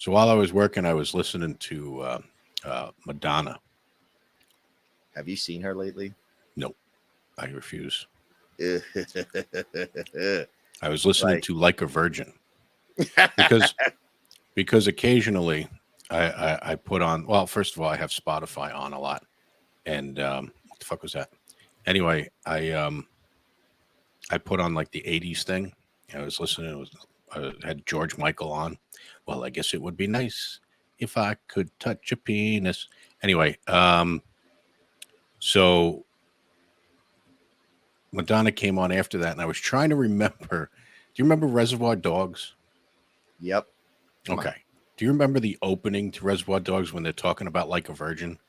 So while I was working, I was listening to Madonna. Have you seen her lately? No, I refuse. Like, I was listening to Like a Virgin because occasionally I put on. Well, first of all, I have Spotify on a lot, and what the fuck was that? Anyway, I put on like the '80s thing. I was listening. It was had George Michael on. Well, I guess it would be nice if I could touch a penis. Anyway, so Madonna came on after that, and I was trying to remember. Do you remember Reservoir Dogs? yep. Come on. Okay. Do you remember the opening to Reservoir Dogs when they're talking about Like a Virgin?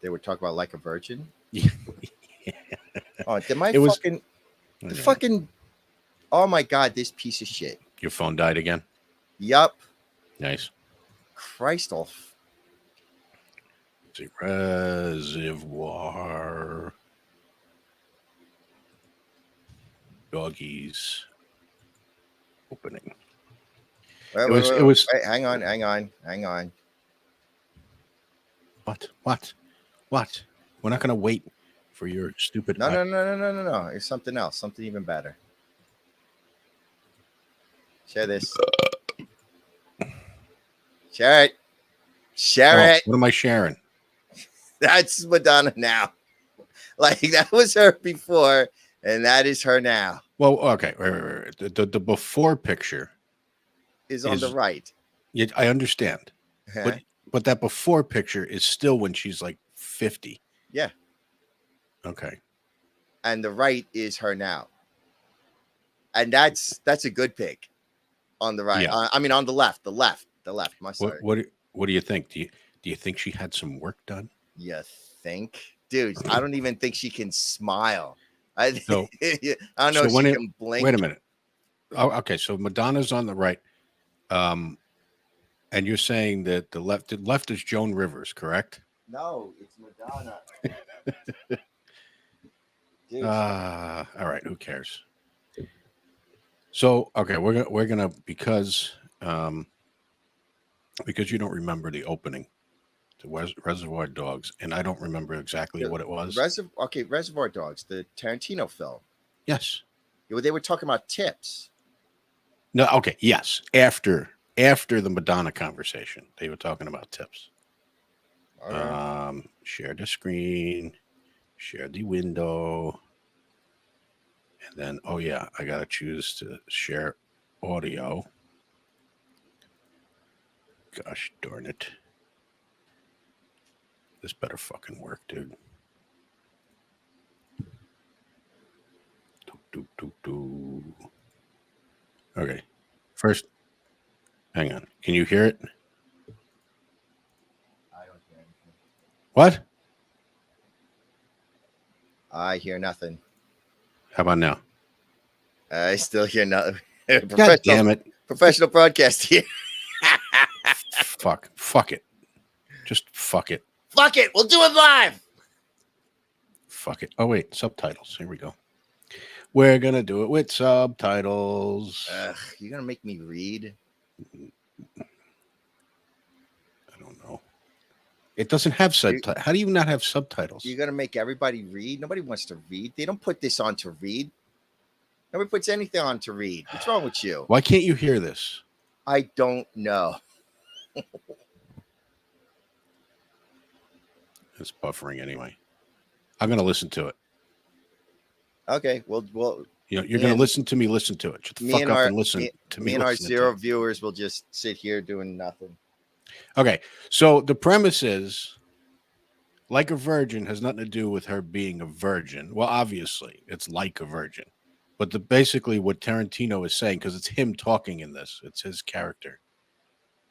They were talking about Like a Virgin. Yeah. Oh, did my It was. fucking the fucking oh my god, this piece of shit. Your phone died again. Yup. Nice. Christ off. It's a Reservoir Doggies opening. Wait, It was. wait, It was. wait, hang on. What? We're not gonna wait for your stupid. No. It's something else. Something even better. Share this. Share it. Share it. What am I sharing? That's Madonna now. Like that was her before, and that is her now. Well, okay. Wait. The before picture Is on the right. Yeah, I understand, Uh-huh. but that before picture is still when she's like 50. Yeah. Okay. And the right is her now. And that's a good pick on the right. Yeah. I mean on the left. My sorry. What do you think? Do you think she had some work done? You think, dude? I don't even think she can smile. I So- don't know so if when she it- can blink. Wait a minute. Oh, okay. So Madonna's on the right, and you're saying that the left is Joan Rivers, correct? No, it's Madonna. Dude, All right. Who cares? So okay, we're gonna because you don't remember the opening to Reservoir Dogs, and I don't remember exactly what it was. Reservoir Dogs, the Tarantino film. Yes. They were talking about tips. No. Okay. Yes. After the Madonna conversation, they were talking about tips. All right. Share the screen, share the window, and then I gotta choose to share audio. Gosh darn it! This better fucking work, dude. Do. Okay. First, hang on. Can you hear it? I don't hear anything. What? I hear nothing. How about now? I still hear nothing. God damn it! Professional broadcast here. Fuck it. Just fuck it. Fuck it. We'll do it live. Fuck it. Oh wait, subtitles. Here we go. We're gonna do it with subtitles. You're going to make me read? I don't know. It doesn't have subtitles. How do you not have subtitles? You're going to make everybody read? Nobody wants to read. They don't put this on to read. Nobody puts anything on to read. What's wrong with you? Why can't you hear this? I don't know. It's buffering anyway. I'm gonna listen to it. Okay, well, You're gonna listen to me. Listen to it. Shut the fuck up and listen to me. Me and our listening to 0 it. viewers will just sit here doing nothing. Okay, so the premise is, like a virgin has nothing to do with her being a virgin. Well, obviously, it's like a virgin, but basically what Tarantino is saying, because it's him talking in this, it's his character.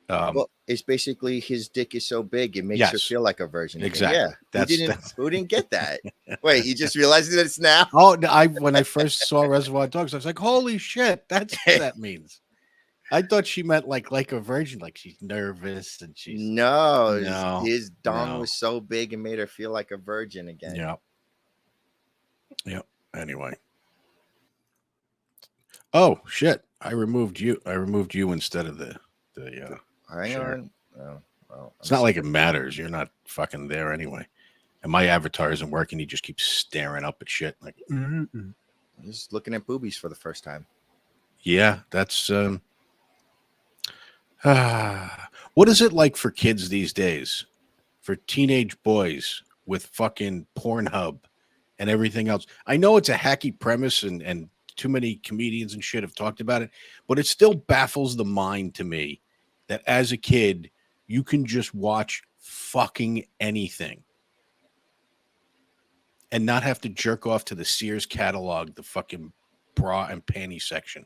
Well, it's basically his dick is so big it makes her Yes. feel like a virgin. Exactly. Yeah, who didn't get that? Wait, you just realized this now? Oh, when I first saw Reservoir Dogs, I was like, "Holy shit, that's what that means." I thought she meant like a virgin, like she's nervous and she's No, his dong was so big and made her feel like a virgin again. Yep. Anyway. Oh shit! I removed you. I removed you instead of the. Hang Sure. on. Oh, well, It's not like it matters. You're not fucking there anyway. And my avatar isn't working. He just keeps staring up at shit. Like, just looking at boobies for the first time. yeah, that's what is it like for kids these days? For teenage boys with fucking Pornhub and everything else. I know it's a hacky premise and too many comedians and shit have talked about it, but it still baffles the mind to me that as a kid, you can just watch fucking anything and not have to jerk off to the Sears catalog, the fucking bra and panty section,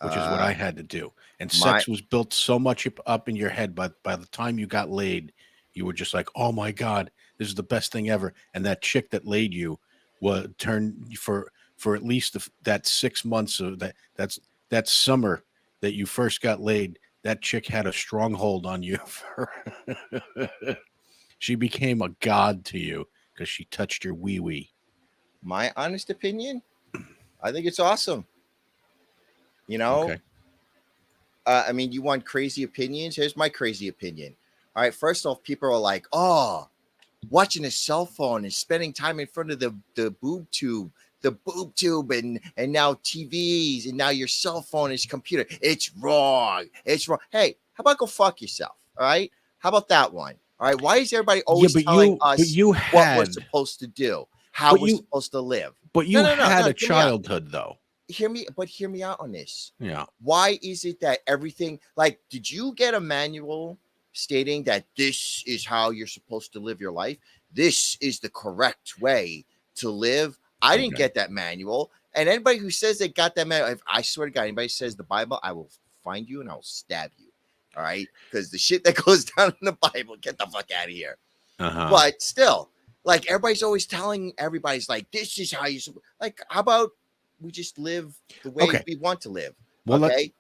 which is what I had to do. And sex was built so much up in your head, but by the time you got laid, you were just like, oh my God, this is the best thing ever. And that chick that laid you would turn for at least that 6 months of that summer that you first got laid, that chick had a stronghold on you. She became a god to you because she touched your wee wee. My honest opinion, I think it's awesome. You know, Okay. I mean, you want crazy opinions? Here's my crazy opinion. All right, first off, people are like, oh, watching a cell phone and spending time in front of the boob tube, and now TVs, and now your cell phone is computer. It's wrong. It's wrong. Hey, how about go fuck yourself? All right. How about that one? All right. Why is everybody always telling us what we're supposed to do, how we're supposed to live? But you had a hear me out. childhood, though. Hear me out on this. Yeah. Why is it that everything, like, did you get a manual stating that this is how you're supposed to live your life? This is the correct way to live. I didn't get that manual. And anybody who says they got that manual, if I swear to God, anybody says the Bible, I will find you and I'll stab you. All right. Because the shit that goes down in the Bible, get the fuck out of here. But still, like, everybody's always telling everybody's like, this is how you, like, how about we just live the way we want to live? Well, okay.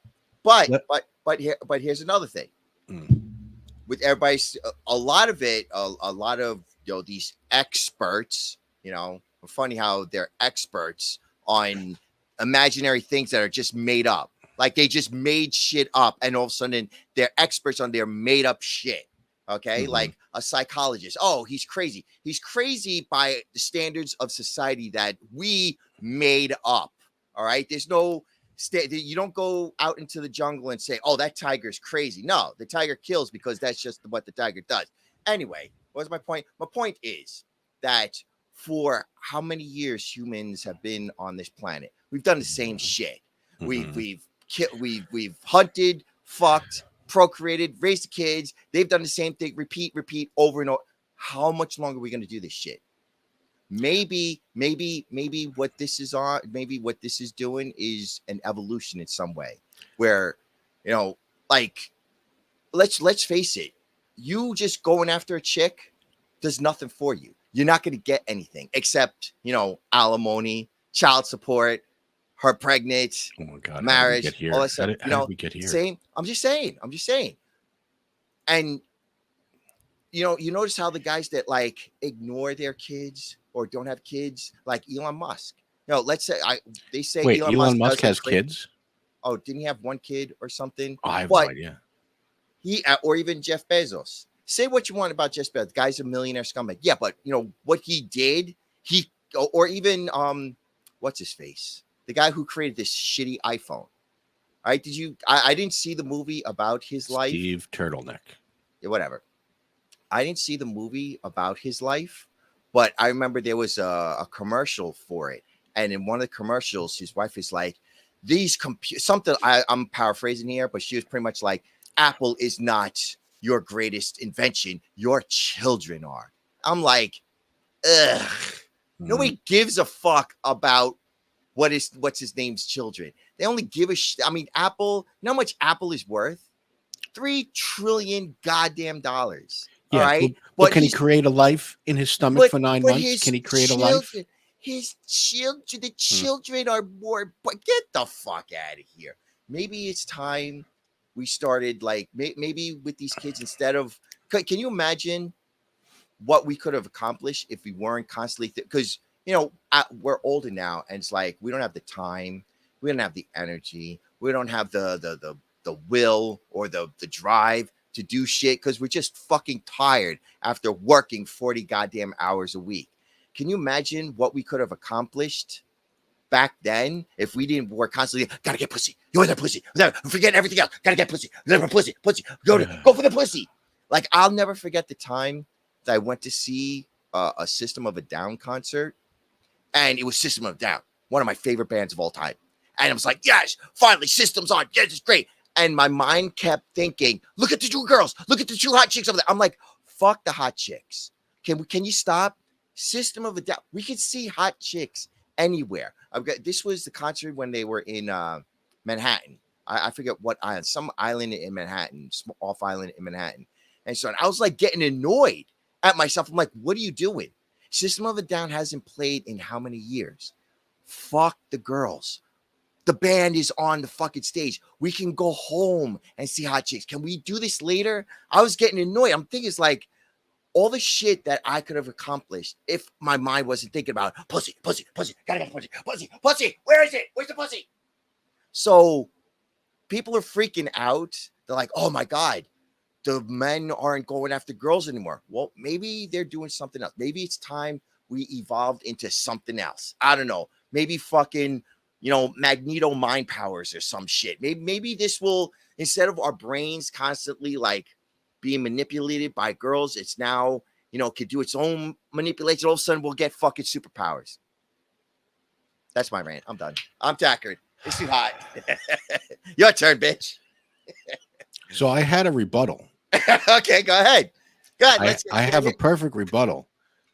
But here's another thing. With everybody's, a lot of these experts, funny how they're experts on imaginary things that are just made up. Like, they just made shit up, and all of a sudden they're experts on their made up shit. Okay. Like a psychologist. Oh, he's crazy. He's crazy by the standards of society that we made up. All right. There's no, you don't go out into the jungle and say, oh, that tiger is crazy. No, the tiger kills because that's just what the tiger does. Anyway, what's my point? My point is that for how many years humans have been on this planet, we've done the same shit. We've hunted, fucked, procreated, raised kids. They've done the same thing, repeat over and over. How much longer are we going to do this shit? Maybe what this is doing is an evolution in some way, where, like, let's face it, you just going after a chick does nothing for you. You're not going to get anything except, alimony, child support, her pregnant, oh my God, marriage, all that stuff. How did we get here? Same. I'm just saying. And you notice how the guys that, like, ignore their kids or don't have kids, like Elon Musk. Let's say they say Wait, Elon does Musk has kids? Oh, didn't he have one kid or something? Oh, I have no idea. He or even Jeff Bezos. Say what you want about Jeff Bezos. The guy's a millionaire scumbag. Yeah, but what he did, or even what's his face? The guy who created this shitty iPhone. All right, I didn't see the movie about his life. Steve Turtleneck. Yeah, whatever. I didn't see the movie about his life, but I remember there was a commercial for it. And in one of the commercials, his wife is like, I'm paraphrasing here, but she was pretty much like, Apple is not your greatest invention. Your children are. I'm like, ugh. Nobody gives a fuck about what's his name's children. They only give a shit. I mean, Apple, you know how much Apple is worth? $3 trillion goddamn dollars. Yeah, all right. But can he create a life in his stomach for 9 months? Can he create a life? His children, the children are more. But get the fuck out of here. Maybe it's time we started, like, maybe with these kids, instead of. Can you imagine what we could have accomplished if we weren't constantly? Because we're older now, and it's like we don't have the time, we don't have the energy, we don't have the will or the drive to do shit because we're just fucking tired after working 40 goddamn hours a week. Can you imagine what we could have accomplished back then if we didn't work constantly? Gotta get pussy. You want that pussy? Forget everything else. Gotta get pussy. Pussy. Go for the pussy. Like, I'll never forget the time that I went to see a System of a Down concert, and it was System of a Down, one of my favorite bands of all time. And I was like, yes, finally, System's on. Yes, it's great. And my mind kept thinking, look at the two girls. Look at the two hot chicks over there. I'm like, fuck the hot chicks. Can you stop? System of a Down. We could see hot chicks anywhere. This was the concert when they were in Manhattan. I forget what island, some island in Manhattan, off island in Manhattan. And so I was like getting annoyed at myself. I'm like, what are you doing? System of a Down hasn't played in how many years? Fuck the girls. The band is on the fucking stage. We can go home and see hot chicks. Can we do this later? I was getting annoyed. I'm thinking it's like all the shit that I could have accomplished if my mind wasn't thinking about pussy, pussy, pussy, gotta get pussy, pussy, pussy. Where is it? Where's the pussy? So people are freaking out. They're like, oh my God, the men aren't going after girls anymore. Well, maybe they're doing something else. Maybe it's time we evolved into something else. I don't know. Maybe fucking, Magneto mind powers or some shit. Maybe this will, instead of our brains constantly like being manipulated by girls, it's now, could do its own manipulation. All of a sudden we'll get fucking superpowers. That's my rant. I'm done. I'm tackered. It's too hot. Your turn, bitch. So I had a rebuttal. Okay, go ahead. Go ahead. I have a perfect rebuttal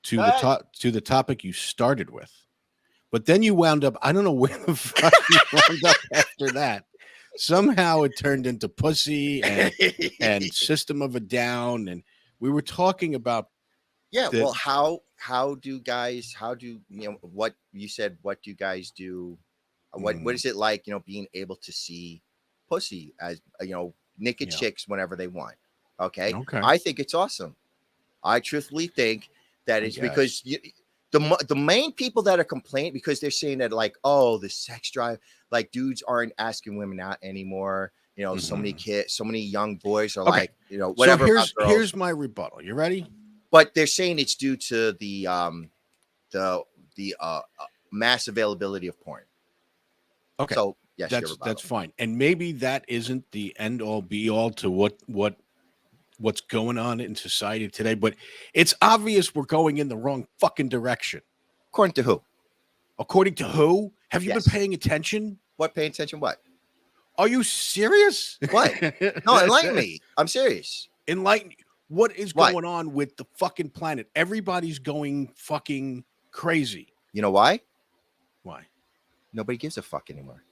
to the topic you started with. But then you wound up, I don't know where the fuck you wound up after that. Somehow it turned into pussy and System of a Down. And we were talking about. Yeah. Well, how do what you said, what do you guys do? What is it like, being able to see pussy as, naked chicks whenever they want? Okay. I think it's awesome. I truthfully think that it's because the main people that are complaining, because they're saying that like, oh, the sex drive, like dudes aren't asking women out anymore. So many kids, so many young boys are like, whatever. So here's my rebuttal. You ready? But they're saying it's due to the mass availability of porn. Okay. So yes, that's fine. And maybe that isn't the end all be all to what's going on in society today, but it's obvious we're going in the wrong fucking direction. According to who? According to who? Have you been paying attention? What? Paying attention? What? Are you serious? What? No, enlighten me. I'm serious. Enlighten. What is going on with the fucking planet? Everybody's going fucking crazy. You know why? Why? Nobody gives a fuck anymore.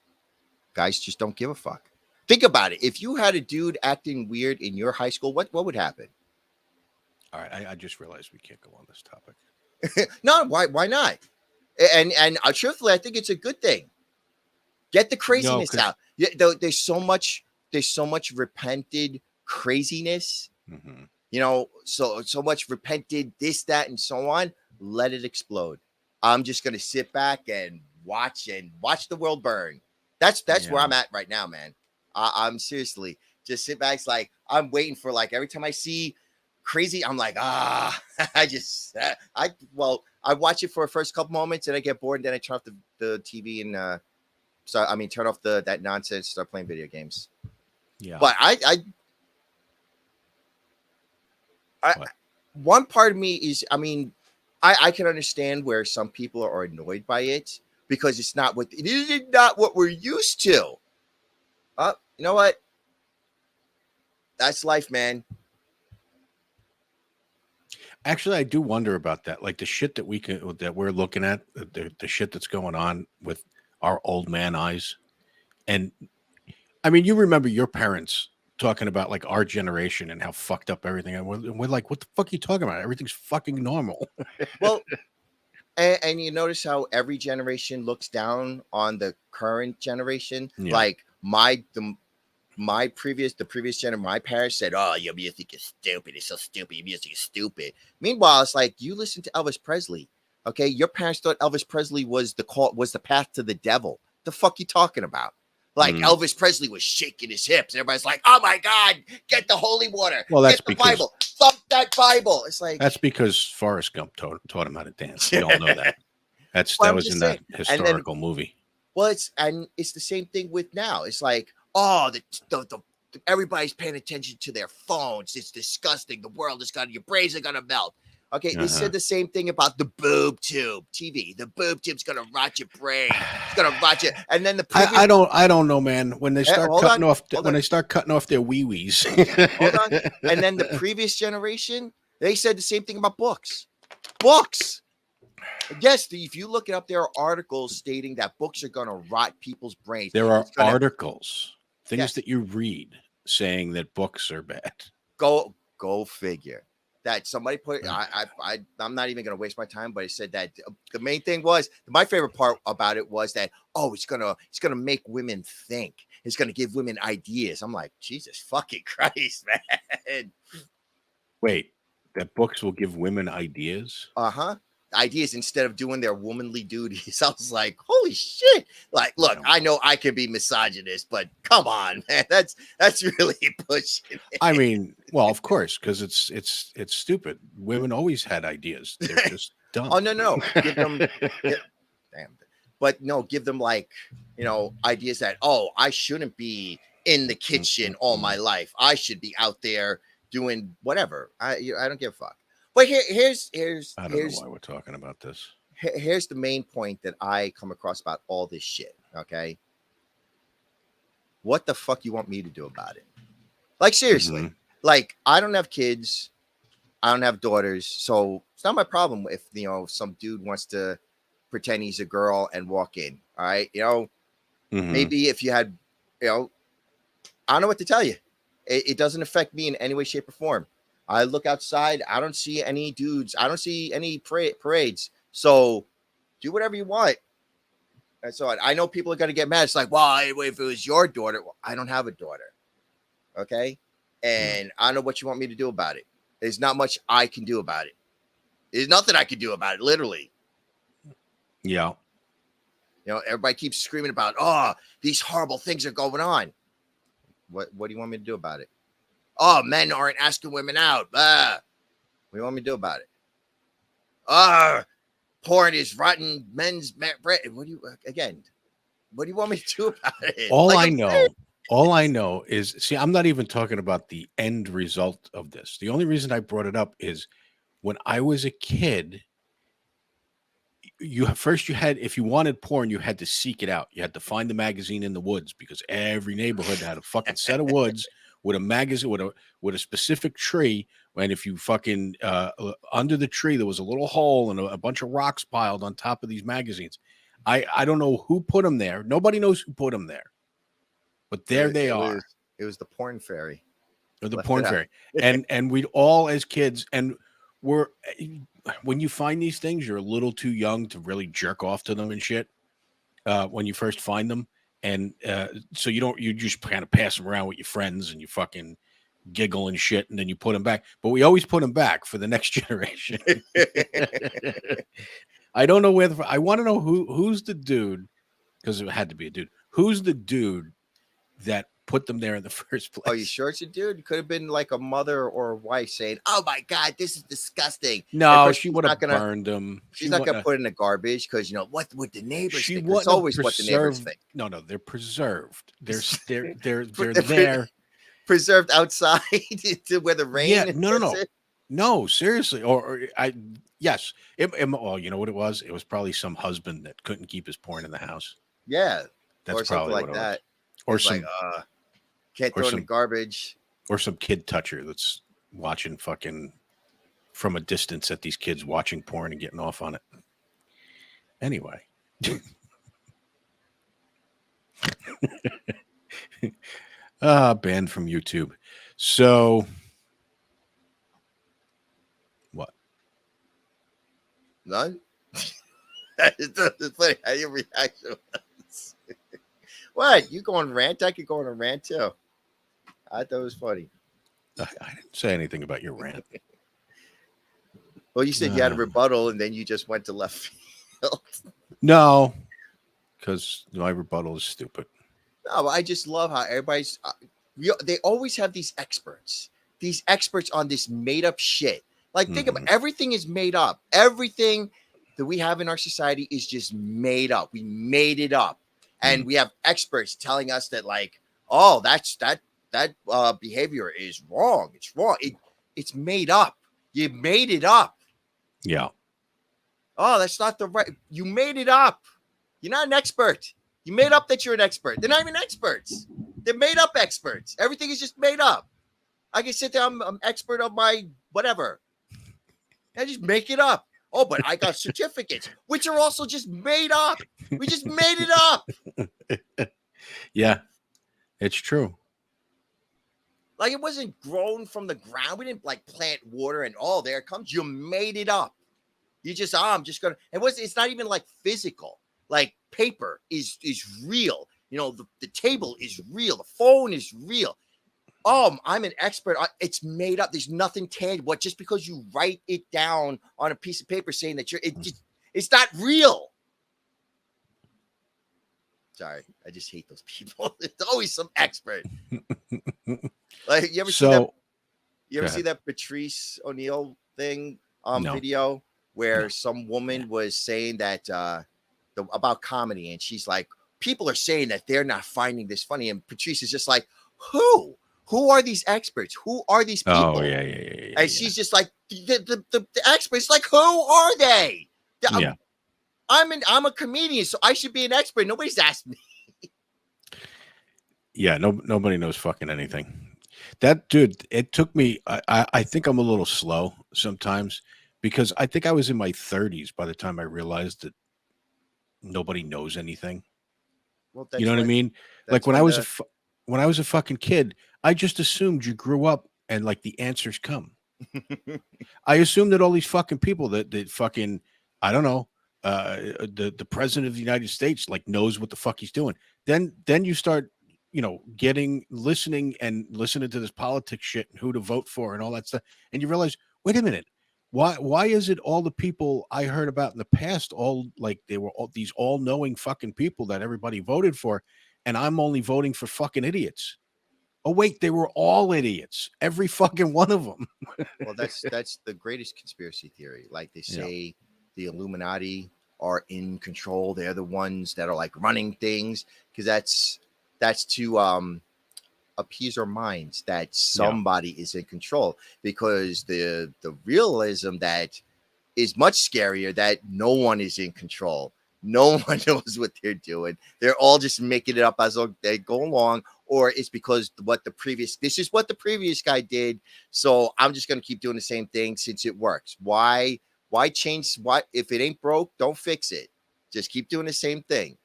Guys just don't give a fuck. Think about it. If you had a dude acting weird in your high school, what would happen? All right, I just realized we can't go on this topic. No, why not? And truthfully, I think it's a good thing. Get the craziness out. Yeah, there's so much repented craziness. So much repented this, that, and so on. Let it explode. I'm just gonna sit back and watch the world burn. That's where I'm at right now, man. I'm seriously just sit back. It's like I'm waiting for, like, every time I see crazy, I'm like, I watch it for the first couple moments and I get bored, and then I turn off the TV and turn off that nonsense, start playing video games. Yeah. But I one part of me is, I can understand where some people are annoyed by it because it is not what we're used to. You know what? That's life, man. Actually, I do wonder about that. Like the shit that we're looking at, the shit that's going on with our old man eyes. And you remember your parents talking about like our generation and how fucked up everything. And we're like, what the fuck are you talking about? Everything's fucking normal. Well, and you notice how every generation looks down on the current generation. Yeah. Like the previous generation, my parents said, "Oh, your music is stupid. It's so stupid. Your music is stupid." Meanwhile, it's like you listen to Elvis Presley. Okay, your parents thought Elvis Presley was the path to the devil. The fuck you talking about? Like Elvis Presley was shaking his hips. Everybody's like, "Oh my God, get the holy water! Well, that's get the because Bible, thump that Bible." It's like that's because Forrest Gump taught him how to dance. We all know that. That Well, I'm was just in saying. that And then, historical movie. well, it's the same thing with now. It's like, the everybody's paying attention to their phones. It's disgusting. The world is gonna, your brains are gonna melt. Okay, they said the same thing about the boob tube TV. The boob tube's gonna rot your brain. It's gonna rot you. And then the previous, I don't know, man. When they start they start cutting off their wee wees. hold on. And then the previous generation, they said the same thing about books. Books. Yes, if you look it up, there are articles stating that books are going to rot people's brains. There are articles, things that you read saying that books are bad. Go figure. That somebody put. I'm not even going to waste my time, but it said that the main thing was, my favorite part about it was that, it's gonna make women think. It's gonna give women ideas. I'm like, Jesus fucking Christ, man. Wait, that books will give women ideas? Ideas instead of doing their womanly duties. I was like, holy shit. Like, look, I know I can be misogynist, but come on, man. That's really pushing it. I mean, well, of course, because it's stupid. Women always had ideas. They're just dumb. Oh, no. Give them damn. But no, give them like, ideas that, I shouldn't be in the kitchen all my life. I should be out there doing whatever. I don't give a fuck. But here's I don't know why we're talking about this. Here's the main point that I come across about all this shit. Okay, what the fuck you want me to do about it? Like, seriously, like, I don't have kids, I don't have daughters, so it's not my problem if some dude wants to pretend he's a girl and walk in. All right, maybe if you had, I don't know what to tell you. It doesn't affect me in any way, shape, or form. I look outside. I don't see any dudes. I don't see any parades. So do whatever you want. And so I know people are going to get mad. It's like, well, if it was your daughter, well, I don't have a daughter. Okay. And I don't know what you want me to do about it. There's not much I can do about it. There's nothing I can do about it, literally. Yeah. Everybody keeps screaming about, these horrible things are going on. What do you want me to do about it? Men aren't asking women out. What do you want me to do about it? Porn is rotten men's bread. What do you want me to do about it? All I know is, see, I'm not even talking about the end result of this. The only reason I brought it up is when I was a kid, if you wanted porn, you had to seek it out. You had to find the magazine in the woods, because every neighborhood had a fucking set of woods with a magazine with a specific tree. And if you fucking under the tree, there was a little hole and a bunch of rocks piled on top of these magazines. I don't know who put them there. Nobody knows who put them there, but they are. It was the porn fairy. Or the porn fairy. And we'd all, as kids, and when you find these things, you're a little too young to really jerk off to them and shit. When you first find them. And so you just kind of pass them around with your friends and you fucking giggle and shit, and then you put them back. But we always put them back for the next generation. I don't know I want to know who's the dude, because it had to be a dude. Who's the dude that put them there in the first place? Are you sure it's a dude? It could have been like a mother or a wife saying, "Oh my God, this is disgusting." No, she would have burned them. She's not going to put it in the garbage because, what would the neighbors think? It's always what the neighbors think. No, they're preserved. They're there. Preserved outside to where the rain. Yeah, no, seriously. Yes. Well, you know what it was? It was probably some husband that couldn't keep his porn in the house. Yeah, that's or something like that. Or some can't throw it in the garbage. Or some kid toucher that's watching fucking from a distance at these kids watching porn and getting off on it. Anyway. Banned from YouTube. So what? None? It's funny how your reaction was. What? You going rant? I could go on a rant too. I thought it was funny. I didn't say anything about your rant. Well, you said you had a rebuttal and then you just went to left field. No, because my rebuttal is stupid. No, I just love how everybody's. They always have these experts on this made up shit. Like, think about everything is made up. Everything that we have in our society is just made up. We made it up, and we have experts telling us that, like, oh, that behavior is wrong. It's wrong. It's made up. You made it up. Yeah. Oh, that's not the right. You made it up. You're not an expert. You made up that you're an expert. They're not even experts. They're made up experts. Everything is just made up. I can sit there. I'm expert of my whatever. I just make it up. Oh, but I got certificates, which are also just made up. We just made it up. Yeah, it's true. Like, it wasn't grown from the ground. We didn't like plant water and there it comes. You made it up. You just, I'm just gonna. It's not even like physical. Like, paper is real. You know, the table is real. The phone is real. I'm an expert. It's made up. There's nothing tangible. But just because you write it down on a piece of paper saying that it's not real. Sorry, I just hate those people. There's always some expert. Like, you ever see that? You ever see that Patrice O'Neill thing video where some woman was saying that about comedy, and she's like, people are saying that they're not finding this funny, and Patrice is just like, who? Who are these experts? Who are these people? Oh, yeah. And she's just like, the experts, like, who are they? Yeah. I'm a comedian, so I should be an expert. Nobody's asked me. Yeah, nobody knows fucking anything. That dude, it took me. I think I'm a little slow sometimes because I think I was in my 30s by the time I realized that nobody knows anything. Well, you know what I mean? Like when I was a fucking kid, I just assumed you grew up and like the answers come. I assumed that all these fucking people that fucking, I don't know, the president of the United States like knows what the fuck he's doing. Then you start, listening to this politics shit and who to vote for and all that stuff, and you realize, wait a minute, why is it all the people I heard about in the past all like they were all these all-knowing fucking people that everybody voted for, and I'm only voting for fucking idiots? Oh wait, they were all idiots, every fucking one of them. Well, that's the greatest conspiracy theory. Like, they say, the Illuminati are in control. They're the ones that are like running things, because that's to appease our minds that somebody is in control, because the realism that is much scarier, that no one is in control. No one knows what they're doing. They're all just making it up as they go along, or it's because this is what the previous guy did, so I'm just going to keep doing the same thing since it works. Why change? Why, if it ain't broke, don't fix it. Just keep doing the same thing.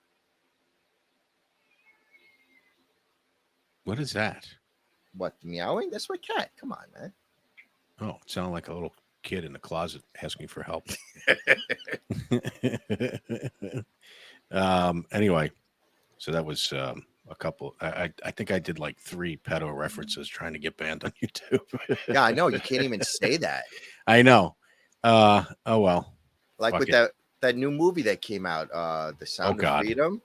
What is that? What, meowing? That's my cat. Come on, man. Oh, it sounded like a little kid in the closet asking for help. Anyway, so that was a couple. I think I did like 3 pedo references trying to get banned on YouTube. Yeah, I know. You can't even say that. I know. Oh well. Like with that new movie that came out, The Sound of Freedom.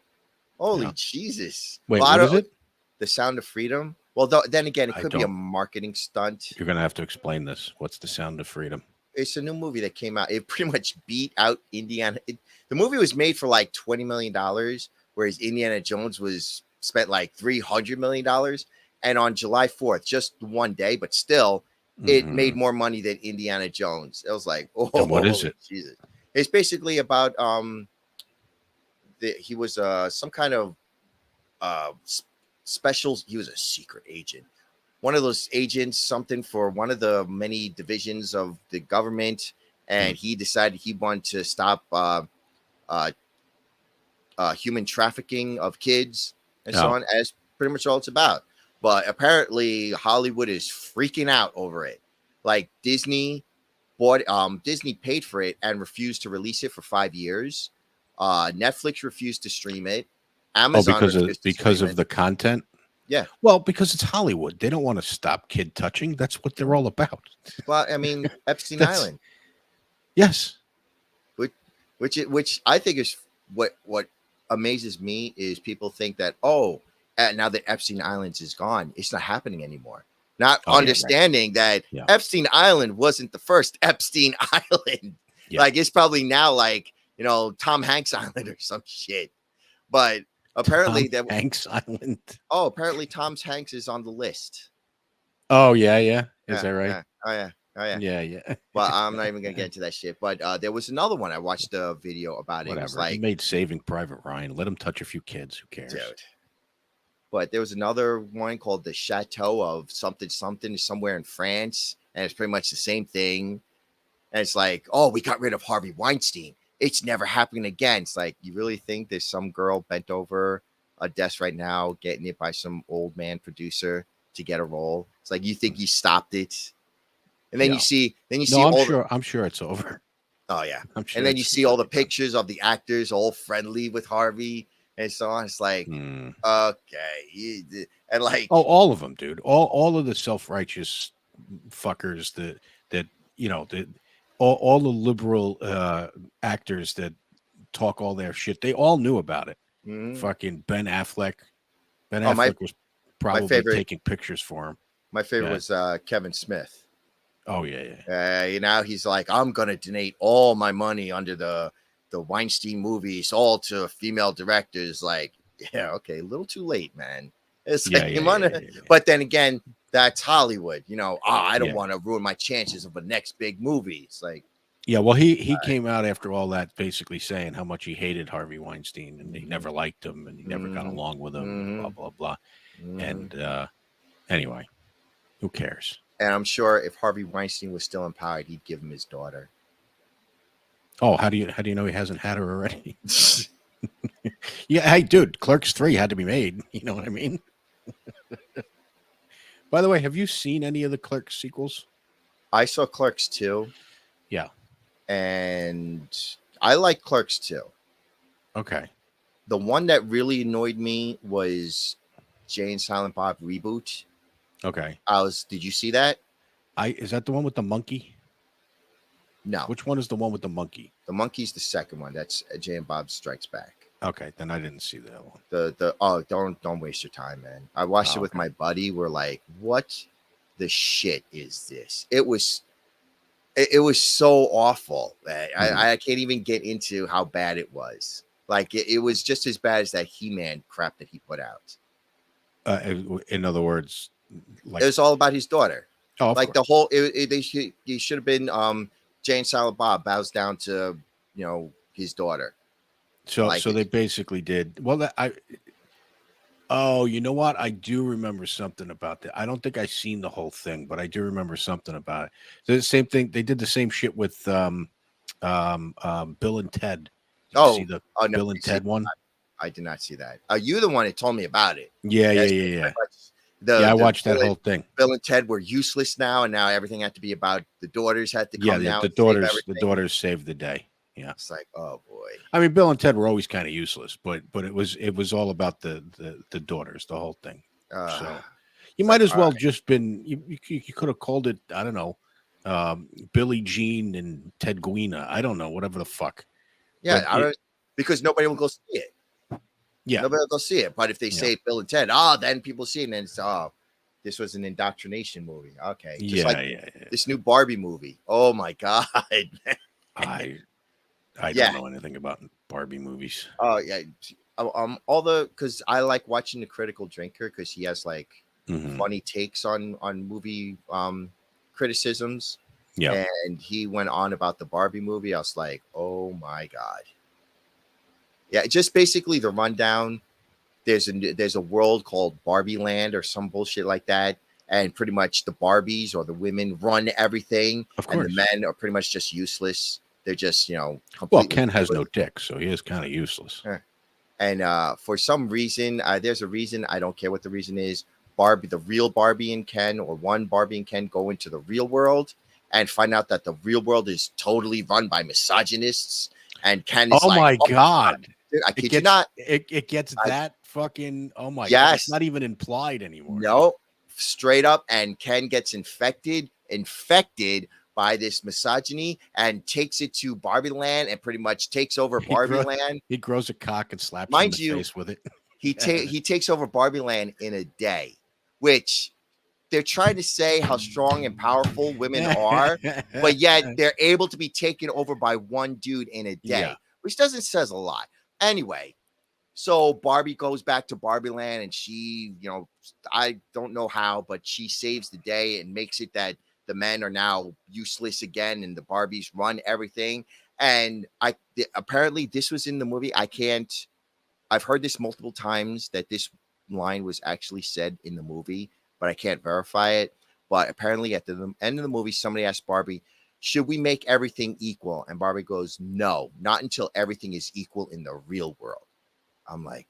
Holy Jesus! Wait, what is it? The Sound of Freedom. Well, then again, it could be a marketing stunt. You're gonna have to explain this. What's The Sound of Freedom? It's a new movie that came out. It pretty much beat out Indiana. The movie was made for like $20 million, whereas Indiana Jones spent like $300 million. And on July 4th, just one day, but still, it made more money than Indiana Jones. It was like, oh, and what is it? Jesus. It's basically about he was some kind of special. He was a secret agent. One of those agents, something for one of the many divisions of the government, and he decided he wanted to stop human trafficking of kids and so on, as pretty much all it's about. But apparently Hollywood is freaking out over it. Like, Disney paid for it and refused to release it for 5 years. Netflix refused to stream it. Amazon because of the content. Yeah. Well, because it's Hollywood. They don't want to stop kid touching. That's what they're all about. Well, I mean, Epstein Island. Yes. Which I think is what amazes me is people think that, oh, now that Epstein Islands is gone, it's not happening anymore. Not Oh, yeah, right. understanding that Yeah. Epstein Island wasn't the first Epstein Island. Yeah. Like it's probably now like, you know, Tom Hanks Island or some shit. But apparently Tom Hanks Island. apparently Tom Hanks is on the list. Oh, yeah, yeah. Is Yeah, that right? yeah. Oh yeah. Oh yeah. Yeah, yeah. Well, I'm not even gonna get into that shit. But there was another one. I watched a video about it. It was Whatever. He like, made Saving Private Ryan. Let him touch a few kids. Who cares? dude. But there was another one called the Chateau of something somewhere in France, and it's pretty much the same thing. And it's like, oh, we got rid of Harvey Weinstein. It's never happening again. It's like, you really think there's some girl bent over a desk right now, getting it by some old man producer to get a role? It's like, you think you stopped it, and then Yeah. you see No, all I'm sure it's over. oh yeah, I'm sure. and then you it's see all the completely done. pictures of the actors all friendly with Harvey and so on. It's like, Hmm. okay, and like, Oh, all of them, dude. All of the self-righteous fuckers that you know, all the liberal actors that talk all their shit, they all knew about it. mhm. Fucking Ben Affleck. Ben Oh, Affleck was probably favorite- taking pictures for him. My favorite Yeah. was Kevin Smith. Oh, yeah, yeah. You know, he's like, I'm gonna donate all my money under the Weinstein movies, all to female directors. Like, yeah, okay, a little too late, man. It's Yeah, like, yeah, you wanna, yeah. but then again, that's Hollywood. You know, I don't Yeah. want to ruin my chances of a next big movie. It's like, Yeah, well, he came out after all that, basically saying how much he hated Harvey Weinstein and he never liked him and he never got Mhm. along with him, and blah Mhm. blah blah. mhm. And anyway, who cares? And I'm sure if Harvey Weinstein was still in power, he'd give him his daughter. Oh, how do you know he hasn't had her already? Yeah, hey, dude, Clerks 3 had to be made. You know what I mean? By the way, have you seen any of the Clerks sequels? I saw Clerks 2. Yeah. And I like Clerks 2. Okay. The one that really annoyed me was Jay and Silent Bob reboot. Okay. Did you see that? Is that the one with the monkey? No. Which one is the one with the monkey? The monkey's the second one. That's Jay and Bob Strikes Back. Okay, then I didn't see that one. Don't waste your time, man. I watched it with my buddy. We're like, what the shit is this? It was so awful. I can't even get into how bad it was. Like it was just as bad as that He-Man crap that he put out. In other words, like It was all about his daughter. oh, Like the whole, he should have been Jay and Silent Bob bows down to, you know, his daughter. so like they basically did well. Oh, you know what? I do remember something about that. I don't think I seen the whole thing, but I do remember something about it. The same thing. They did the same shit with Bill and Ted. Did you see the no, Bill and Ted one? I did not see that. You the one that told me about it. Yeah. I watched that whole thing. Bill and Ted were useless now, and now everything had to be about the daughters had to come down. The daughters saved the day. Yeah. It's like, oh boy. I mean, Bill and Ted were always kind of useless, but it was all about the daughters, the whole thing. So you might as well just been you could have called it, I don't know, Billie Jean and Ted Guina. I don't know, whatever the fuck. Yeah, because nobody will go see it. Yeah, nobody will go see it. But if they say Bill and Ted, then people see it, and then it's this was an indoctrination movie. Okay, just this new Barbie movie. Oh my god, I don't know anything about Barbie movies. Oh yeah, because I like watching the Critical Drinker because he has like funny takes on movie criticisms. Yeah, and he went on about the Barbie movie. I was like, oh my god. Yeah, just basically the rundown. There's a world called Barbie Land or some bullshit like that, and pretty much the Barbies or the women run everything, of course. And the men are pretty much just useless. They're just, well, Ken has no dick, so he is kind of useless. And for some reason, there's a reason. I don't care what the reason is. The real Barbie and Ken, or one Barbie and Ken, go into the real world and find out that the real world is totally run by misogynists. And Ken is my god. Dude, I kid you not. It gets that fucking, oh my god. It's not even implied anymore. No, straight up. And Ken gets infected by this misogyny and takes it to Barbie Land and pretty much takes over Barbie Land. He grows a cock and slaps him in the face with it. he takes over Barbie Land in a day, which they're trying to say how strong and powerful women are, but yet they're able to be taken over by one dude in a day, Yeah. which doesn't says a lot. Anyway, so Barbie goes back to Barbie Land, and she, I don't know how, but she saves the day and makes it that the men are now useless again, and the Barbies run everything. And apparently this was in the movie. I've heard this multiple times that this line was actually said in the movie, but I can't verify it. But apparently at the end of the movie, somebody asked Barbie, should we make everything equal? And Barbie goes, no, not until everything is equal in the real world. I'm like,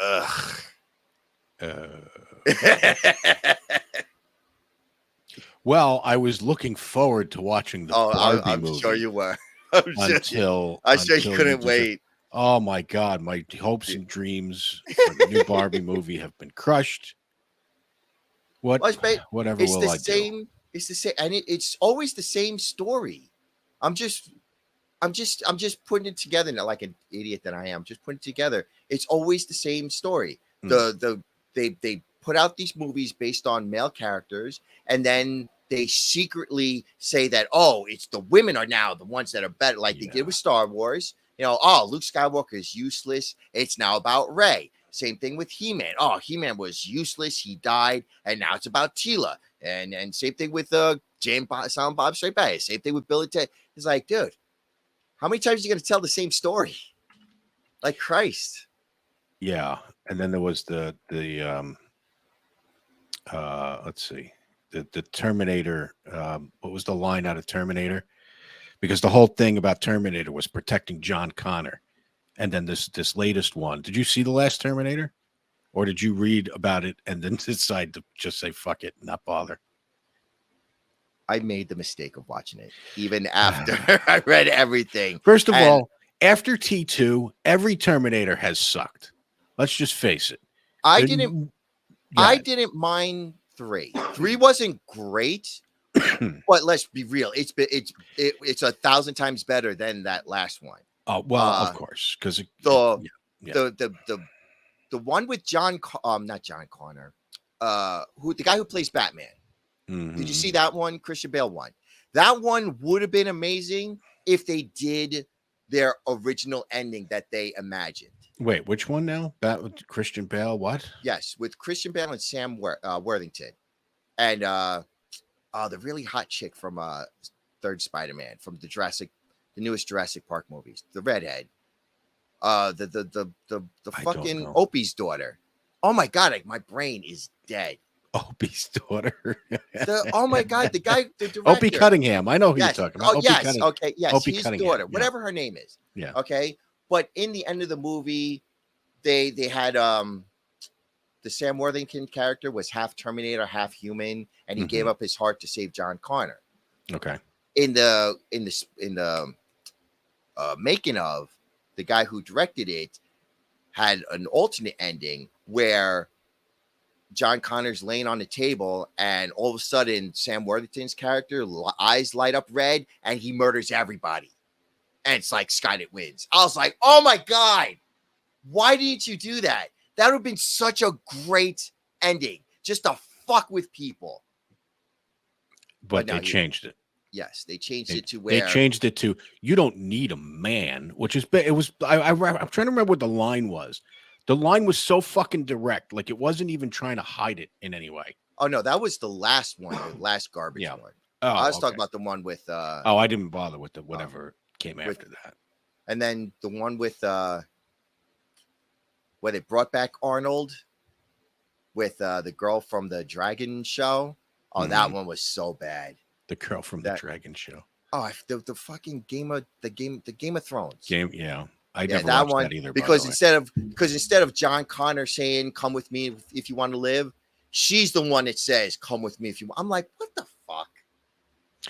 ugh. Well, I was looking forward to watching the Barbie movie. I'm sure you were. I'm sure you couldn't wait. Oh my God, my hopes and dreams for the new Barbie movie have been crushed. Whatever it's will the I same, do? It's the same, and it's always the same story. I'm just putting it together now, like an idiot that I am. Just putting it together. It's always the same story. They put out these movies based on male characters, and then they secretly say that, oh, it's the women are now the ones that are better, like they did with Star Wars. Oh, Luke Skywalker is useless. It's now about Rey. Same thing with He-Man. Oh, He-Man was useless. He died, and now it's about Teela. And same thing with Silent Bob Strike Back. Same thing with Billy Ted. It's like, dude, how many times are you going to tell the same story? Like Christ. Yeah, and then there was the let's see, the Terminator. What was the line out of Terminator? Because the whole thing about Terminator was protecting John Connor, and then this latest one. Did you see the last Terminator, or did you read about it and then decide to just say fuck it, not bother? I made the mistake of watching it even after I read everything. First of all, after T2, every Terminator has sucked. Let's just face it. I didn't mind 3. 3 wasn't great, but let's be real. It's 1,000 times better than that last one. Oh well, of course, because the one with not John Connor, the guy who plays Batman. Mm-hmm. Did you see that one, Christian Bale one? That one would have been amazing if they did their original ending that they imagined. Wait, which one now? That with Christian Bale? What? Yes, with Christian Bale and Sam Worthington, and the really hot chick from third Spider-Man, from the newest Jurassic Park movies, the redhead, the fucking Opie's daughter. Oh my God, my brain is dead. Opie's daughter. Oh my God, the director. Opie Cunningham. I know who you're talking about. Oh, yes. Okay. Yes. Opie his Cunningham. daughter, whatever her name is. Yeah. Okay. But in the end of the movie, they had the Sam Worthington character was half Terminator, half human, and he gave up his heart to save John Connor. Okay. In the making of, the guy who directed it had an alternate ending where John Connor's laying on the table, and all of a sudden, Sam Worthington's character eyes light up red, and he murders everybody. And it's like Skynet wins. I was like, oh my God, why didn't you do that? That would have been such a great ending, just to fuck with people. But they changed it. Yes, they changed it to where they changed it to you don't need a man, which is it was. I'm trying to remember what the line was. The line was so fucking direct, like it wasn't even trying to hide it in any way. Oh no, that was the last one, the last garbage one. Oh, I was talking about the one with. I didn't bother with the whatever came after that. And then the one with where they brought back Arnold with the girl from the Dragon show. Oh, that one was so bad. The girl from the Dragon show. Oh, the fucking Game of Thrones. Yeah. I never that watched one that either. Because instead of John Connor saying "Come with me if you want to live," she's the one that says "Come with me if you want." I'm like, what the fuck?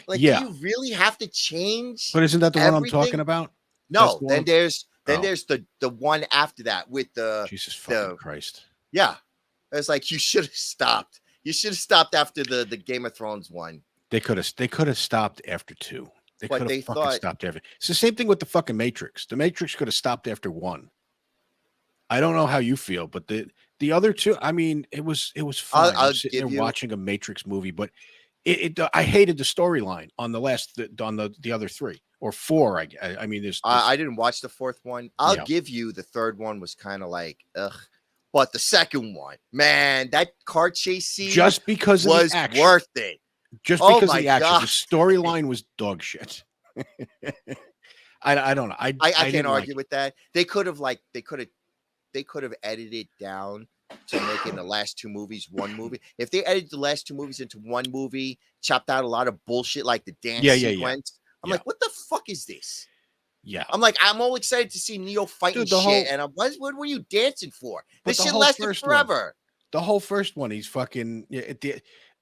Like, do you really have to change? But isn't that the one I'm talking about? No. Then there's the one after that with the Jesus fucking Christ. Yeah, it's like you should have stopped. You should have stopped after the Game of Thrones one. They could have stopped after 2. They could have fucking stopped after. It's the same thing with the fucking Matrix. The Matrix could have stopped after 1. I don't know how you feel, but the other two, I mean, it was fine. I'm I'll sitting there give you. watching a Matrix movie, but I hated the storyline on the other three or four. I mean, I didn't watch the fourth one. I'll yeah, give you the third one was kind of like ugh, but the second one, man, that car chase scene just because of the was action, worth it. just Oh because of my the action, the god, storyline was dog shit. I don't know. I I can't didn't like argue it. with that. They could have edited it down to making the last two movies one movie. If they edited the last two movies into one movie, chopped out a lot of bullshit like the dance Yeah. sequence, I'm Yeah. like, what the fuck is this? Yeah. I'm like, I'm all excited to see Neo fighting Dude, the shit, whole and what were you dancing for? but This the shit whole lasted first one, forever. he's fucking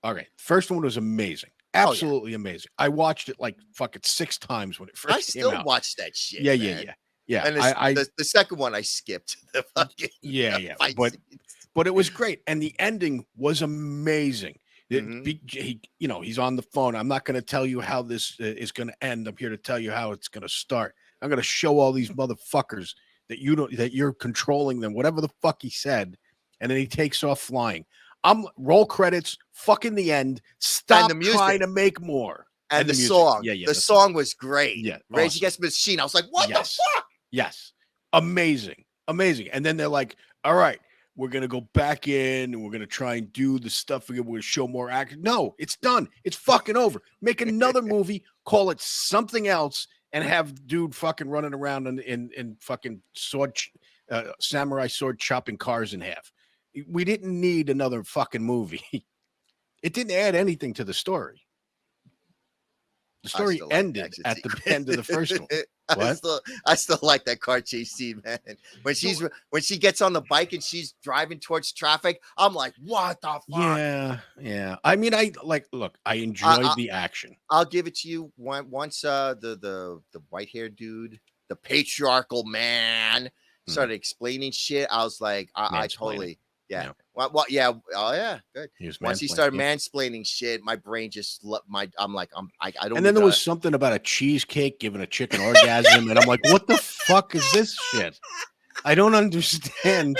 okay. First one was amazing. Oh yeah, Absolutely amazing. I watched it like fucking 6 times when it I first came still out. watch that shit, Yeah, yeah, man. yeah. Yeah. And the second one I skipped the fucking Yeah. fight But scenes. it was great, and the ending was amazing. Mhm. He's on the phone. I'm not going to tell you how this is going to end. I'm here to tell you how it's going to start. I'm going to show all these motherfuckers that you're controlling them. Whatever the fuck he said, and then he takes off flying. I'm roll credits. Fucking the end. And Stop the trying music to make more. and the music. song. Yeah, The song was great. Yeah, Rage awesome. Against the Machine. I was like, what the Yes. fuck? Yes. Amazing. And then they're like, all right, we're going to go back in and we're going to try and do the stuff again. We're going to show more action. No, it's done. It's fucking over. Make another movie, call it something else, and have dude fucking running around in fucking samurai sword chopping cars in half. We didn't need another fucking movie. It didn't add anything to the story. The story ended at the end of the first one. What? I still like that car chase scene, man. When she gets on the bike and she's driving towards traffic, I'm like, what the fuck? Yeah. I mean, look, I enjoyed the action. I'll give it to you. Once the white haired dude, the patriarchal man, started explaining shit, I was like, I totally. Yeah. Yeah. What? Yeah. Oh, yeah. Good. Once he started yeah. mansplaining shit, my brain just I'm like, I don't. And then there was something about a cheesecake giving a chicken orgasm, and I'm like, what the fuck is this shit? I don't understand.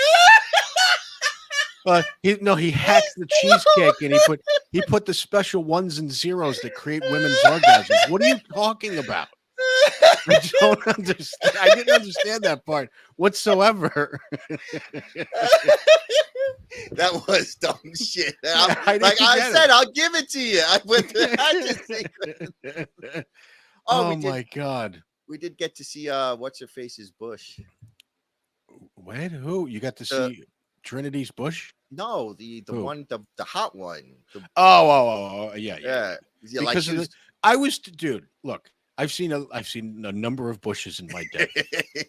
He hacked the cheesecake and he put the special ones and zeros that create women's orgasms. What are you talking about? I don't understand. I didn't understand that part whatsoever. That was dumb shit. Like I said, I'll give it to you. Oh my god. We did get to see what's her face's Bush. Wait, who? You got to see Trinity's Bush? No, the one, the hot one. Yeah. Like dude, look, I've seen a number of Bushes in my day,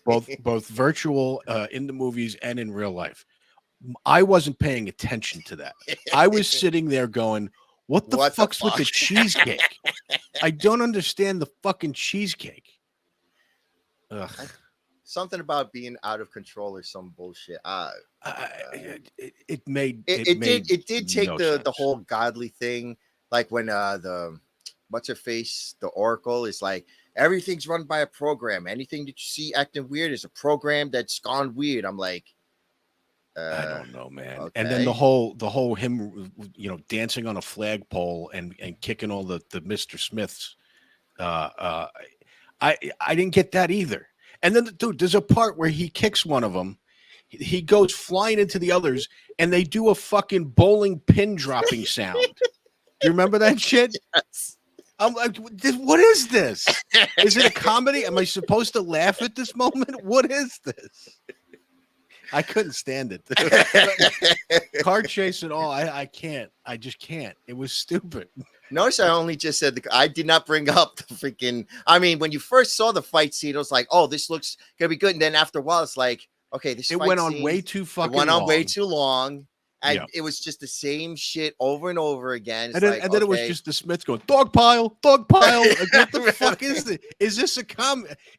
both virtual in the movies and in real life. I wasn't paying attention to that. I was sitting there going, what the fuck's with the cheesecake? I don't understand the fucking cheesecake. Ugh. Something about being out of control or some bullshit. It did take no the whole godly thing, like when the what's her face, the Oracle is like, everything's run by a program. Anything that you see acting weird is a program that's gone weird. I'm like, I don't know, man. Okay. And then the whole him, dancing on a flagpole and kicking all the Mr. Smiths. I didn't get that either. And then, dude, there's a part where he kicks one of them. He goes flying into the others, and they do a fucking bowling pin dropping sound. Do you remember that shit? Yes. I'm like, what is this? Is it a comedy? Am I supposed to laugh at this moment? What is this? I couldn't stand it. Car chase and all. I can't. I just can't. It was stupid. Notice I only just said I did not bring up the freaking. I mean, when you first saw the fight scene, it was like, oh, this looks gonna be good. And then after a while, it's like, okay, this. It went on way too fucking. It went on long. way too long, and it was just the same shit over and over again. And then it was just the Smiths going dog pile. Like, what the fuck is this? Is this a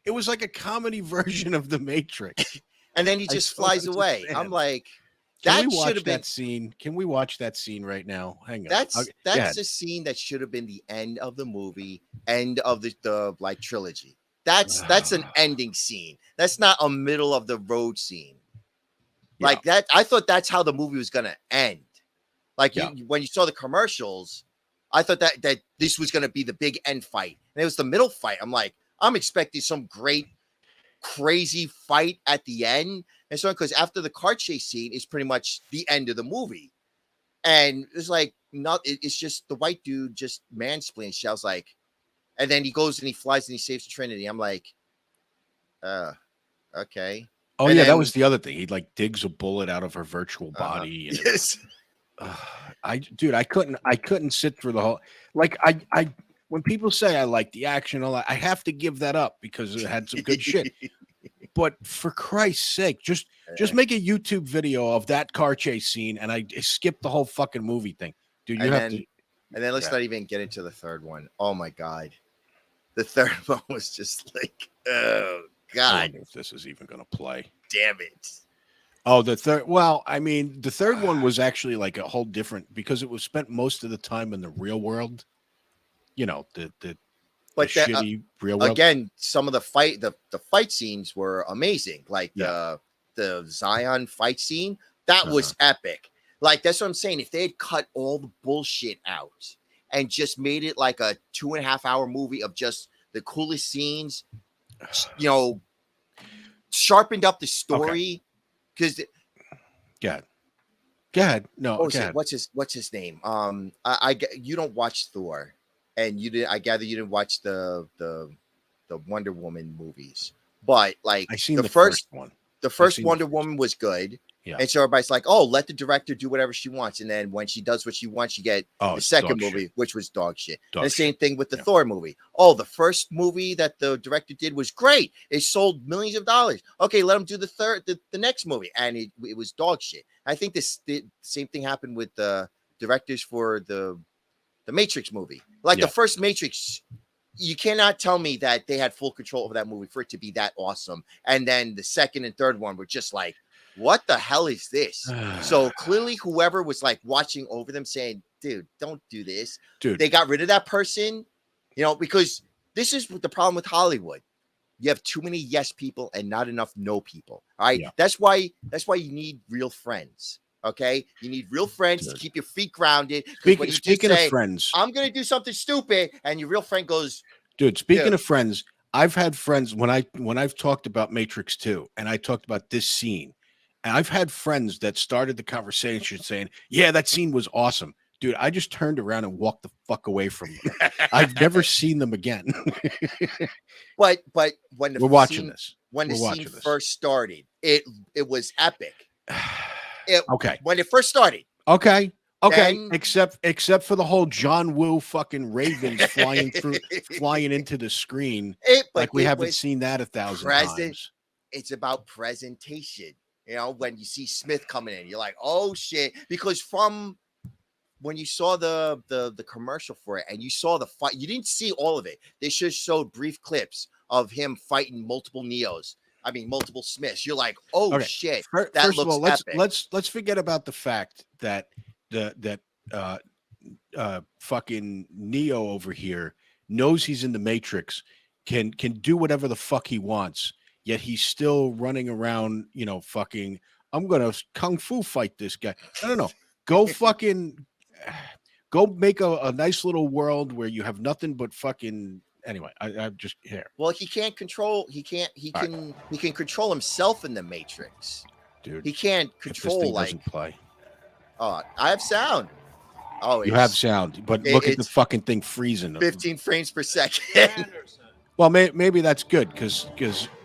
It was like a comedy version of The Matrix. And then he just flies away. I'm like, that should have been that scene. Can we watch that scene right now? Hang on. That's a scene that should have been the end of the movie, end of the like trilogy. That's an ending scene. That's not a middle of the road scene. Like that, I thought that's how the movie was gonna end. Like Yeah. when you saw the commercials, I thought that this was gonna be the big end fight, and it was the middle fight. I'm like, I'm expecting some great, crazy fight at the end, and so because after the car chase scene is pretty much the end of the movie, and it's like it's just the white dude just mansplaining. Shouts like, and then he goes and he flies and he saves Trinity. I'm like, okay. Oh And yeah, that then, was the other thing. He like digs a bullet out of her virtual body. And yes. I couldn't sit through the whole. Like when people say I like the action, all that, I have to give that up because it had some good shit. But for Christ's sake, just make a YouTube video of that car chase scene, and I skip the whole fucking movie thing, dude. You have to. And then let's not even get into the third one. Oh my god, the third one was just like, oh god, I wonder if this is even going to play. Damn it. Oh, the third. Well, I mean, the third one was actually like a whole different because it was spent most of the time in the real world. You know, the shitty real world. Again, some of the fight scenes were amazing. Like the Zion fight scene, that was epic. Like that's what I'm saying. If they had cut all the bullshit out and just made it like a 2.5 hour movie of just the coolest scenes, you know, sharpened up the story. Because go ahead. No, what's his name? You don't watch Thor, and you did. I gather you didn't watch the Wonder Woman movies, but like I seen the first one. The first Wonder Woman was good. Yeah. And so everybody's like, oh, let the director do whatever she wants. And then when she does what she wants, you get the second movie, which was dog shit. And the same thing with the Thor movie. Oh, the first movie that the director did was great. It sold millions of dollars. Okay, let him do the next movie. And it was dog shit. I think the same thing happened with the directors for the Matrix movie. Like the first Matrix, you cannot tell me that they had full control over that movie for it to be that awesome. And then the second and third one were just like, what the hell is this? So clearly whoever was like watching over them saying, dude, don't do this. Dude, they got rid of that person, you know, because this is the problem with Hollywood. You have too many yes people and not enough no people. All right. Yeah. That's why you need real friends. Okay. You need real friends to keep your feet grounded. Speaking of friends, I'm going to do something stupid. And your real friend goes, dude, speaking of friends, I've had friends when I've talked about Matrix 2 and I talked about this scene. And I've had friends that started the conversation saying, yeah, that scene was awesome. Dude, I just turned around and walked the fuck away from them. I've never seen them again. but when we're watching this. When the scene first started, it was epic. Okay. When it first started. Okay. Then, except for the whole John Woo fucking ravens flying into the screen. Like we haven't seen that 1,000 times. It's about presentation. You know, when you see Smith coming in, you're like, oh shit. Because from when you saw the commercial for it and you saw the fight, you didn't see all of it. They just showed brief clips of him fighting multiple multiple Smiths. You're like, oh shit. First of all, let's forget about the fact that fucking Neo over here knows he's in the Matrix, can do whatever the fuck he wants. Yet he's still running around, you know, fucking, I'm going to kung fu fight this guy. No. Go fucking, go make a nice little world where you have nothing but fucking, anyway, I'm just here. Well, he can control himself in the Matrix. Dude. He can't control doesn't play. Oh, I have sound. Oh, you have sound, but look at the fucking thing freezing. 15 frames per second. Well, maybe that's good because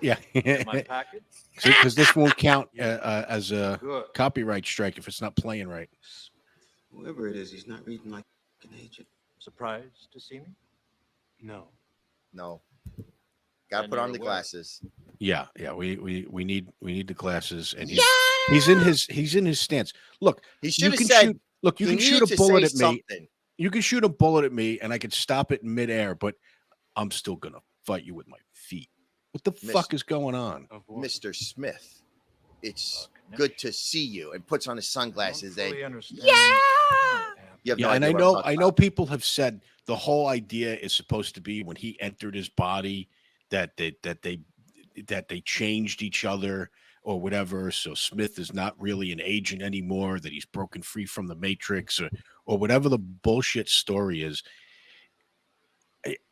yeah, because this won't count as a copyright strike if it's not playing right. Whoever it is, he's not reading like an agent. Surprised to see me? No. Gotta put on the glasses. Yeah. We need the glasses, and he's in his stance. Look, he should have said. Look, you can shoot a bullet at me. You can shoot a bullet at me, and I can stop it in midair, but I'm still gonna fight you with my feet. What the fuck is going on? Mr. Smith, it's good to see you. And puts on his sunglasses. And And I know people have said the whole idea is supposed to be when he entered his body that they changed each other or whatever. So Smith is not really an agent anymore, that he's broken free from the Matrix, or whatever the bullshit story is.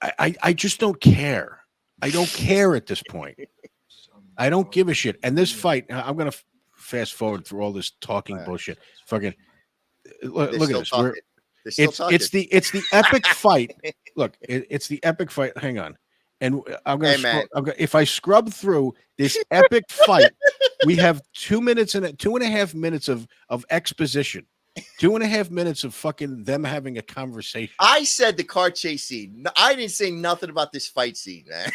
I just don't care. I don't care at this point. I don't give a shit. And this fight, I'm going to fast forward through all this talking bullshit. Fucking look at this. It's the epic fight. Look, it's the epic fight. Hang on. And I'm going to, if I scrub through this epic fight, we have 2 minutes and 2.5 minutes of exposition. 2.5 minutes of fucking them having a conversation. I said the car chase scene. I didn't say nothing about this fight scene, man.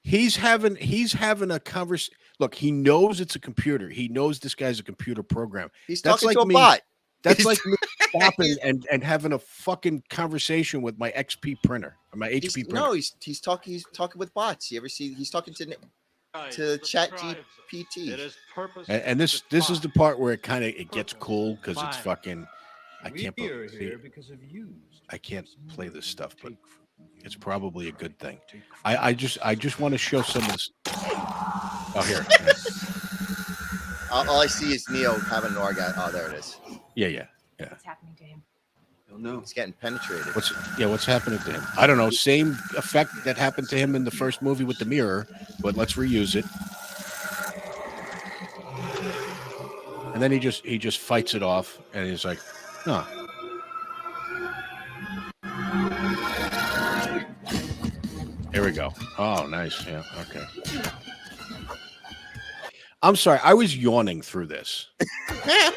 He's having a conversation. Look, he knows it's a computer. He knows this guy's a computer program. He's talking to a bot. That's like me stopping and having a fucking conversation with my XP printer or my HP printer. No, he's talking with bots. You ever see? He's talking to Chat GPT. And this is the part where it gets cool because it's fucking. I can't play this stuff, but it's probably a good thing. I just want to show some of this. Oh, here. All I see is Neo having an orgasm. Oh, there it is. Yeah. What's happening to him? Don't know. He's getting penetrated. What's happening to him? I don't know. Same effect that happened to him in the first movie with the mirror, but let's reuse it. And then he just fights it off, and he's like, "Huh." Here we go. Oh, nice. Yeah. Okay. I'm sorry. I was yawning through this.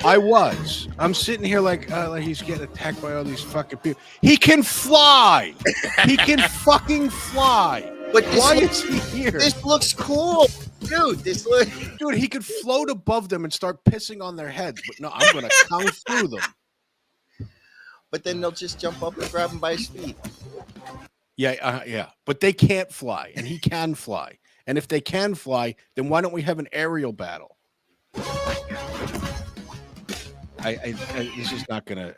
I'm sitting here like he's getting attacked by all these fucking people. He can fly. He can fucking fly. But why is he here? This looks cool, dude. Dude, he could float above them and start pissing on their heads. But no, I'm gonna kung fu them. But then they'll just jump up and grab him by his feet. Yeah. But they can't fly, and he can fly. And if they can fly, then why don't we have an aerial battle? This is not gonna.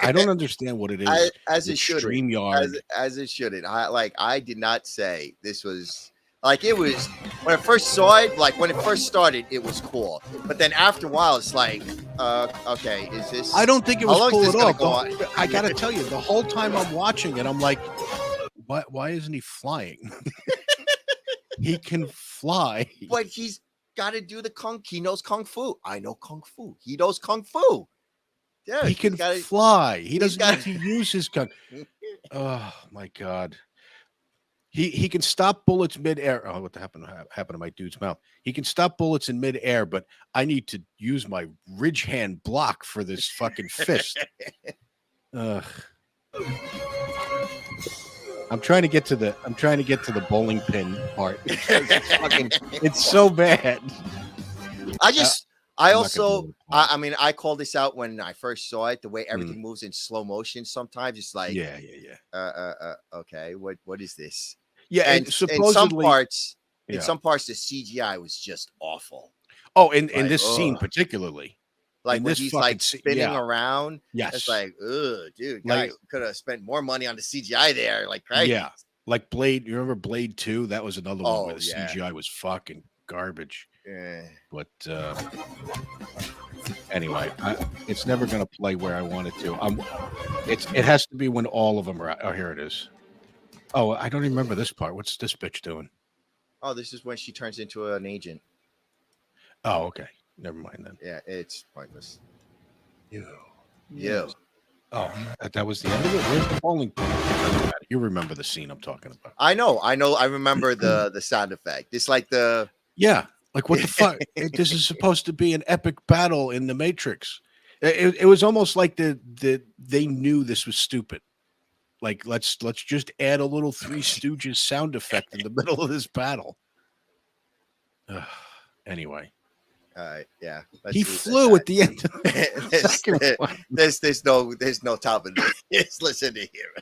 I don't understand what it is. As it should. StreamYard. As it shouldn't. I did not say this was like it was when I first saw it. Like when it first started, it was cool. But then after a while, it's like, okay, is this? I don't think it was cool at all. I gotta tell tell you, the whole time I'm watching it, I'm like, why isn't he flying? He can fly. But he's got to do the he knows kung fu. I know kung fu. He knows kung fu. Dude, he can fly. He doesn't need to use his kung. Oh my god. He can stop bullets midair. Oh, what happened to my dude's mouth? He can stop bullets in midair, but I need to use my ridge hand block for this fucking fist. Ugh. I'm trying to get to the bowling pin part. It's so bad. I mean, I called this out when I first saw it. The way everything moves in slow motion, sometimes it's like, yeah. Okay, what is this? Yeah, and supposedly in some parts, the CGI was just awful. Oh, in this scene particularly. Like in when this he's like spinning around. Yes. It's like, dude, guys could have spent more money on the CGI there. Like, right? Yeah. Like Blade. You remember Blade 2? That was another one where the yeah. CGI was fucking garbage. Yeah. But anyway, it's never going to play where I want it to. It has to be when all of them are. Oh, here it is. Oh, I don't even remember this part. What's this bitch doing? Oh, this is when she turns into an agent. Oh, okay. Never mind then. Yeah, it's pointless. You. Oh, that was the end of it. Where's the bowling pin? You remember the scene I'm talking about? I know. I remember the sound effect. It's like the like what the fuck? This is supposed to be an epic battle in the Matrix. It was almost like they knew this was stupid. Like let's just add a little Three Stooges sound effect in the middle of this battle. Anyway. Yeah. He flew at the end. There's no topping this. Listen to here.